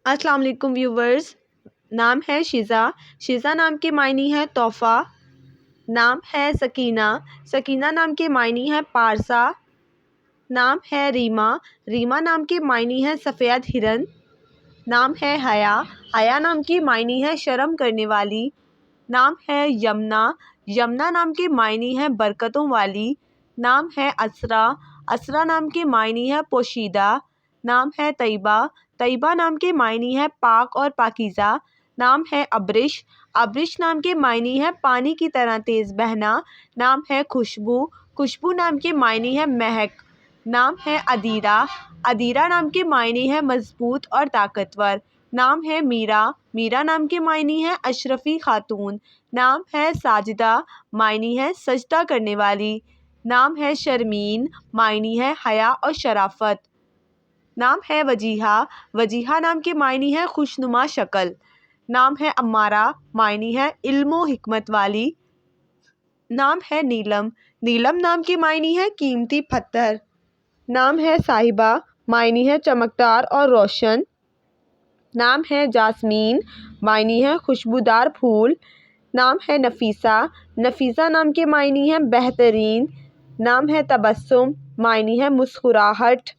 السلام علیکم ویورز، نام ہے شیزا۔ شیزا نام کے معنی ہے تحفہ۔ نام ہے سکینہ۔ سکینہ نام کے معنی ہے پارسا۔ نام ہے ریما۔ ریما نام کے معنی ہے سفید ہرن۔ نام ہے حیا۔ حیا نام کے معنی ہے شرم کرنے والی۔ نام ہے یمنا۔ یمنا نام کے معنی ہے برکتوں والی۔ نام ہے اسرا۔ اسرا نام کے معنی ہے پوشیدہ۔ نام ہے طیبہ۔ طیبہ نام کے معنی ہے پاک اور پاکیزہ۔ نام ہے ابرش۔ ابرش نام کے معنی ہے پانی کی طرح تیز بہنا۔ نام ہے خوشبو۔ خوشبو نام کے معنی ہے مہک۔ نام ہے ادیرہ۔ ادیرہ نام کے معنی ہے مضبوط اور طاقتور۔ نام ہے میرا۔ میرا نام کے معنی ہے اشرفی خاتون۔ نام ہے ساجدہ، معنی ہے سجدہ کرنے والی۔ نام ہے شرمین، معنی ہے حیا اور شرافت۔ نام ہے وجیہہ۔ وجیہہ نام کے معنی ہے خوشنما شکل۔ نام ہے امارہ، معنی ہے علم و حکمت والی۔ نام ہے نیلم۔ نیلم نام کے معنی ہے قیمتی پتھر۔ نام ہے صاحبہ، معنی ہے چمکدار اور روشن۔ نام ہے جاسمین، معنی ہے خوشبودار پھول۔ نام ہے نفیسہ۔ نفیسہ نام کے معنی ہے بہترین۔ نام ہے تبسم، معنی ہے مسکراہٹ۔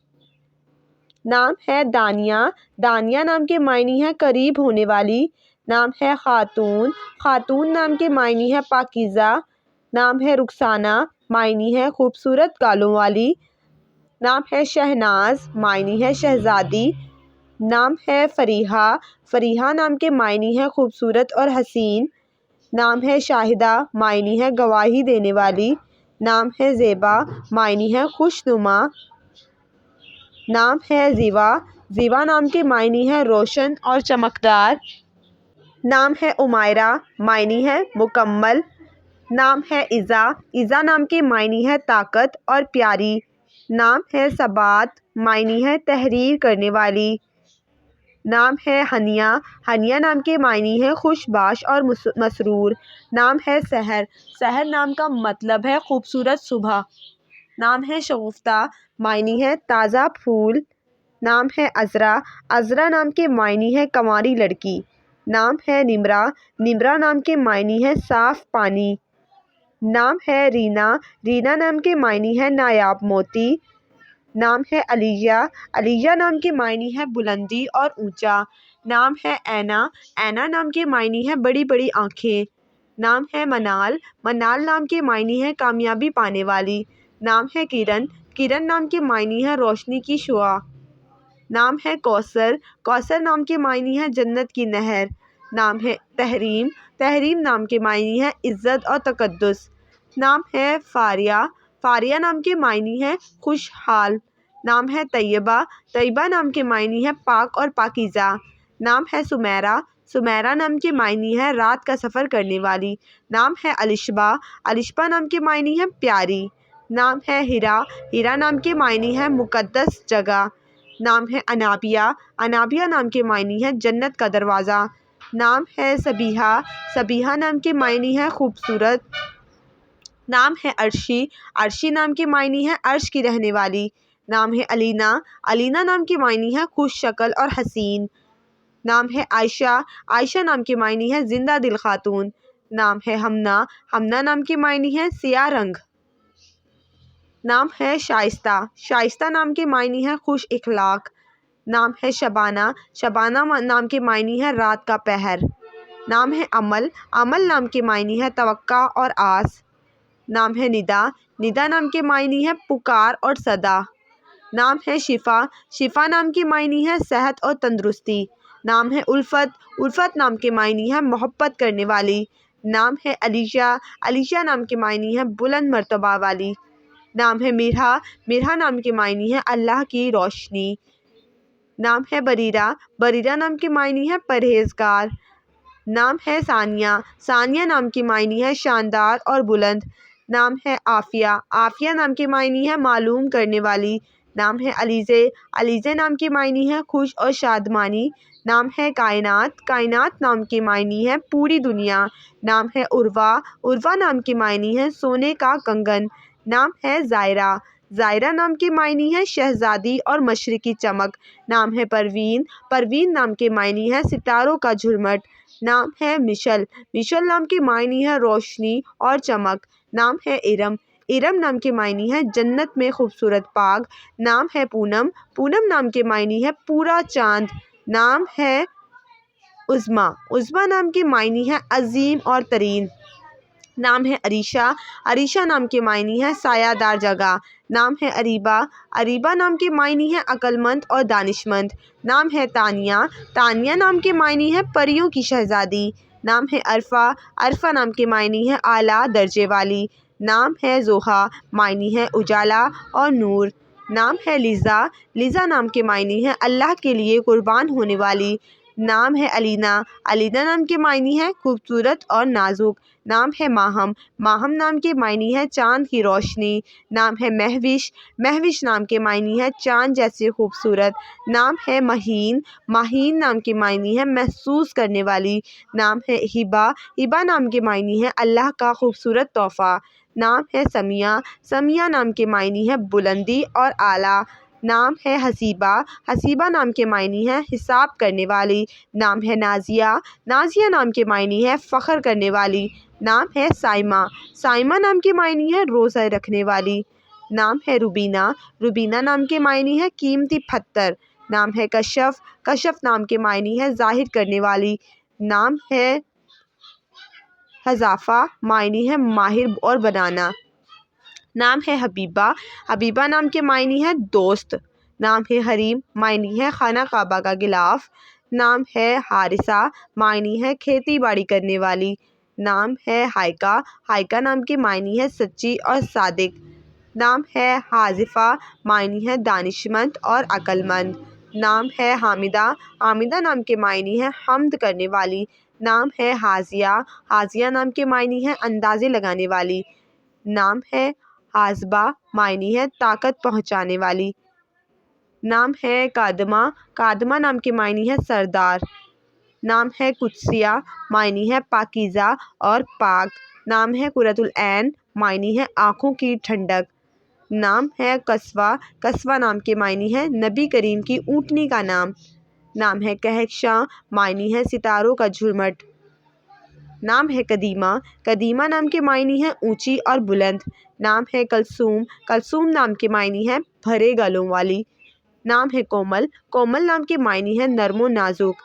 نام ہے دانیہ۔ دانیہ نام کے معنی ہے قریب ہونے والی۔ نام ہے خاتون۔ خاتون نام کے معنی ہے پاکیزہ۔ نام ہے رخسانہ، معنی ہے خوبصورت گالوں والی۔ نام ہے شہناز، معنی ہے شہزادی۔ نام ہے فریحہ۔ فریحہ نام کے معنی ہے خوبصورت اور حسین۔ نام ہے شاہدہ، معنی ہے گواہی دینے والی۔ نام ہے زیبا، معنی ہے خوشنما۔ نام ہے زیوا۔ زیوا نام کے معنی ہے روشن اور چمکدار۔ نام ہے عمائرہ، معنی ہے مکمل۔ نام ہے عزا۔ عزا نام کے معنی ہے طاقت اور پیاری۔ نام ہے ثبات، معنی ہے تحریر کرنے والی۔ نام ہے ہنیہ۔ ہنیہ نام کے معنی ہے خوش باش اور مسرور۔ نام ہے سحر۔ سحر نام کا مطلب ہے خوبصورت صبح۔ نام ہے شگفتہ، معنی ہے تازہ پھول۔ نام ہے عذرا۔ عذرا نام کے معنی ہے کنواری لڑکی۔ نام ہے نمرہ۔ نمرہ نام کے معنی ہے صاف پانی۔ نام ہے رینا۔ رینا نام کے معنی ہے نایاب موتی۔ نام ہے علیہ۔ علیہ نام کے معنی ہے بلندی اور اونچا۔ نام ہے اینا۔ اینا نام کے معنی ہے بڑی بڑی آنکھیں۔ نام ہے منال۔ منال نام کے معنی ہے کامیابی پانے والی۔ نام ہے کرن۔ کرن نام کے معنی ہے روشنی کی شعاع۔ نام ہے کوثر۔ کوثر نام کے معنی ہے جنت کی نہر۔ نام ہے تحریم۔ تحریم نام کے معنی ہے عزت اور تقدس۔ نام ہے فاریہ۔ فاریہ نام کے معنی ہے خوشحال۔ نام ہے طیبہ۔ طیبہ نام کے معنی ہے پاک اور پاکیزہ۔ نام ہے سمیرہ۔ سمیرہ نام کے معنی ہے رات کا سفر کرنے والی۔ نام ہے الشبہ۔ الشبہ نام کے معنی ہے پیاری۔ نام ہے ہیرا۔ ہیرا نام کے معنی ہے مقدس جگہ۔ نام ہے انابیہ۔ انابیہ نام کے معنی ہے جنت کا دروازہ۔ نام ہے سبیحہ۔ سبیحہ نام کے معنی ہے خوبصورت۔ نام ہے عرشی۔ عرشی نام کے معنی ہے عرش کی رہنے والی۔ نام ہے علینا۔ علینا نام کے معنی ہے خوش شکل اور حسین۔ نام ہے عائشہ۔ عائشہ نام کے معنی ہے زندہ دل خاتون۔ نام ہے ہمنا۔ ہمنا نام کے معنی ہے سیاہ رنگ۔ نام ہے شائستہ۔ شائستہ نام کے معنی ہے خوش اخلاق۔ نام ہے شبانہ۔ شبانہ نام کے معنی ہے رات کا پہر۔ نام ہے عمل۔ عمل نام کے معنی ہے توقع اور آس۔ نام ہے ندا۔ ندا نام کے معنی ہے پکار اور صدا۔ نام ہے شفا۔ شفا نام کے معنی ہے صحت اور تندرستی۔ نام ہے الفت۔ الفت نام کے معنی ہے محبت کرنے والی۔ نام ہے علیشہ۔ علیشہ نام کے معنی ہے بلند مرتبہ والی۔ نام ہے مرحہ۔ مرحہ نام کے معنی ہے اللہ کی روشنی۔ نام ہے بریرہ۔ بریرہ نام کے معنی ہے پرہیزگار۔ نام ہے ثانیہ۔ ثانیہ نام کے معنی ہے شاندار اور بلند۔ نام ہے عافیہ۔ عافیہ نام کے معنی ہے معلوم کرنے والی۔ نام ہے علیزے۔ علیزے نام کے معنی ہے خوش اور شادمانی۔ نام ہے کائنات۔ کائنات نام کے معنی ہے پوری دنیا۔ نام ہے عروہ۔ عروہ نام کے معنی ہے سونے کا کنگن۔ نام ہے زائرہ۔ زائرہ نام کے معنی ہے شہزادی اور مشرقی چمک۔ نام ہے پروین، پروین نام کے معنی ہے ستاروں کا جھرمٹ۔ نام ہے مشل، مشل نام کے معنی ہے روشنی اور چمک۔ نام ہے ارم، ارم نام کے معنی ہے جنت میں خوبصورت باغ۔ نام ہے پونم، پونم نام کے معنی ہے پورا چاند۔ نام ہے عظمیٰ، عظمیٰ نام کے معنی ہے عظیم اور ترین۔ نام ہے عریشہ، عریشہ نام کے معنی ہے سایہ دار جگہ۔ نام ہے اریبہ، اریبہ نام کے معنی ہے عقل مند اور دانش مند۔ نام ہے تانیہ، تانیہ نام کے معنی ہے پریوں کی شہزادی۔ نام ہے عرفہ، عرفہ نام کے معنی ہے اعلیٰ درجے والی۔ نام ہے ضحیٰ، معنی ہے اجالا اور نور۔ نام ہے لذا، لذا نام کے معنی ہے اللہ کے لیے قربان ہونے والی۔ نام ہے علینا، علینا نام کے معنی ہے خوبصورت اور نازک۔ نام ہے ماہم، ماہم نام کے معنی ہے چاند کی روشنی۔ نام ہے مہوش، مہوش نام کے معنی ہے چاند جیسے خوبصورت۔ نام ہے مہین، مہین نام کے معنی ہے محسوس کرنے والی۔ نام ہے ہبہ، ہبہ نام کے معنی ہے اللہ کا خوبصورت تحفہ۔ نام ہے سمیہ، سمیہ نام کے معنی ہے بلندی اور اعلیٰ۔ نام ہے حسیبہ، حسیبہ نام کے معنی ہے حساب کرنے والی۔ نام ہے نازیہ، نازیہ نام کے معنی ہے فخر کرنے والی۔ نام ہے صائمہ، صائمہ نام کے معنی ہے روزہ رکھنے والی۔ نام ہے روبینہ، روبینہ نام کے معنی ہے قیمتی پتھر۔ نام ہے کشف، کشف نام کے معنی ہے ظاہر کرنے والی۔ نام ہے حذافہ، معنی ہے ماہر اور بنانا۔ نام ہے حبیبہ، حبیبہ نام کے معنی ہے دوست۔ نام ہے حریم، معنی ہے خانہ کعبہ کا غلاف۔ نام ہے حارثہ، معنی ہے کھیتی باڑی کرنے والی۔ نام ہے ہائکہ، ہائکہ نام کے معنی ہے سچی اور صادق۔ نام ہے حاذفہ، معنی ہے دانش مند اور عقل مند۔ نام ہے حامدہ، حامدہ نام کے معنی ہے حمد کرنے والی۔ نام ہے حاذیہ، حاذیہ نام کے معنی ہے اندازے لگانے والی۔ نام ہے حاذبہ، معنی ہے طاقت پہنچانے والی۔ نام ہے کادمہ، کادمہ نام کے معنی ہے سردار۔ نام ہے قدسیہ، معنی ہے پاکیزہ اور پاک۔ نام ہے قرۃ العین، معنی ہے آنکھوں کی ٹھنڈک۔ نام ہے قصوہ، قصوہ نام کے معنی ہے نبی کریم کی اونٹنی کا نام۔ نام ہے کہکشاں، معنی ہے ستاروں کا جھرمٹ۔ نام ہے قدیمہ، قدیمہ نام کے معنی ہے اونچی اور بلند۔ نام ہے کلثوم، کلثوم نام کے معنی ہے بھرے گلوں والی۔ نام ہے کومل، کومل نام کے معنی ہے نرم و نازک۔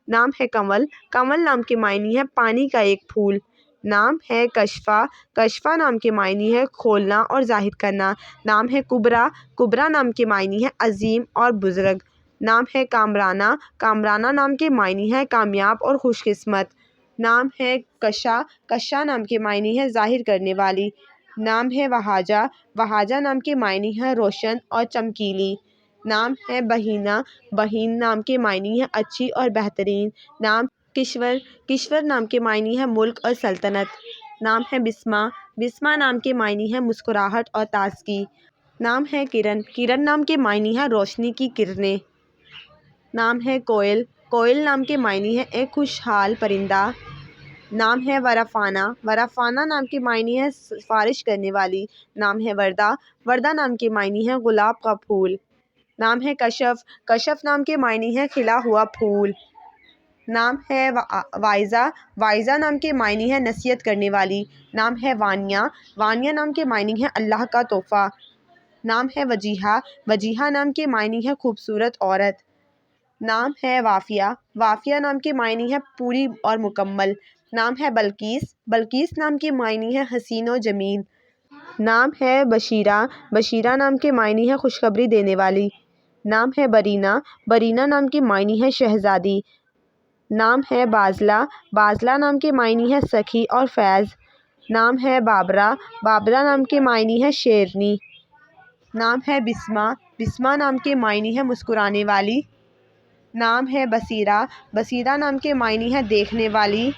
نام ہے کنول، کنول نام کے معنی ہے پانی کا ایک پھول۔ نام ہے کشفہ، کشفہ نام کے معنی ہے کھولنا اور ظاہر کرنا۔ نام ہے کبریٰ، کبریٰ نام کے معنی ہے عظیم اور بزرگ۔ نام ہے کامرانہ، کامرانہ نام کے معنی ہے کامیاب اور خوش قسمت۔ نام ہے کشا، کشا نام کے معنی ہے ظاہر کرنے والی۔ نام ہے وہاجہ، وہاجہ نام کے معنی ہے روشن اور چمکیلی۔ نام ہے بہینہ، بہین نام کے معنی ہے اچھی اور بہترین۔ نام کشور، کشور نام کے معنی ہے ملک اور سلطنت۔ نام ہے بسمہ، بسمہ نام کے معنی ہے مسکراہٹ اور تازگی۔ نام ہے کرن، کرن نام کے معنی ہے روشنی کی کرنیں۔ نام ہے کوئل، کوئل نام کے معنی ہے ایک خوشحال پرندہ۔ نام ہے ورافانہ، ورافانہ نام کے معنی ہے سفارش کرنے والی۔ نام ہے وردہ، وردہ نام کے معنی ہے گلاب کا پھول۔ نام ہے کشف، کشف نام کے معنی ہے کھلا ہوا پھول۔ نام ہے واعظہ، واعظہ نام کے معنی ہے نصیحت کرنے والی۔ نام ہے وانیہ، وانیہ نام کے معنی ہے اللہ کا تحفہ۔ نام ہے وجیہہ، وجیہہ نام کے معنی ہے خوبصورت عورت۔ نام ہے وافیہ، وافیہ نام کے معنی ہے پوری اور مکمل۔ نام ہے بلقیس، بلقیس نام کے معنی ہے حسین و جمیل۔ نام ہے بشیرہ، بشیرہ نام کے معنی ہے خوشخبری دینے والی۔ نام ہے برینہ، برینہ نام کے معنی ہے شہزادی۔ نام ہے بازلہ، بازلہ نام کے معنی ہے سخی اور فیض۔ نام ہے بابرہ، بابرہ نام کے معنی ہے شیرنی۔ نام ہے بسمہ، بسمہ نام کے معنی ہے مسکرانے والی۔ نام ہے بصیرہ، بصیرہ نام کے معنی ہے دیکھنے والی۔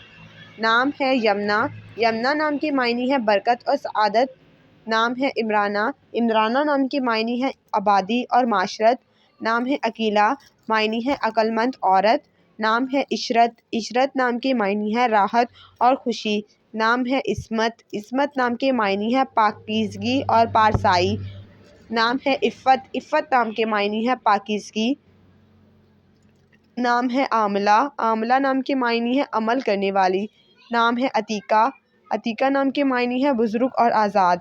نام ہے یمنہ، یمنہ نام کے معنی ہے برکت اور سعادت۔ نام ہے عمرانہ، عمرانہ نام کے معنی ہے آبادی اور معاشرت۔ نام ہے عقیلہ، معنی ہے عقل مند عورت۔ نام ہے عشرت، عشرت نام کے معنی ہے راحت اور خوشی۔ نام ہے عصمت، عصمت نام کے معنی ہے پاکیزگی اور پارسائی۔ نام ہے عفت، عفت نام کے معنی ہے پاکیزگی۔ نام ہے عاملہ، عاملہ نام کے معنی ہے عمل کرنے والی۔ نام ہے عتیقہ، عتیقہ نام کے معنی ہے بزرگ اور آزاد۔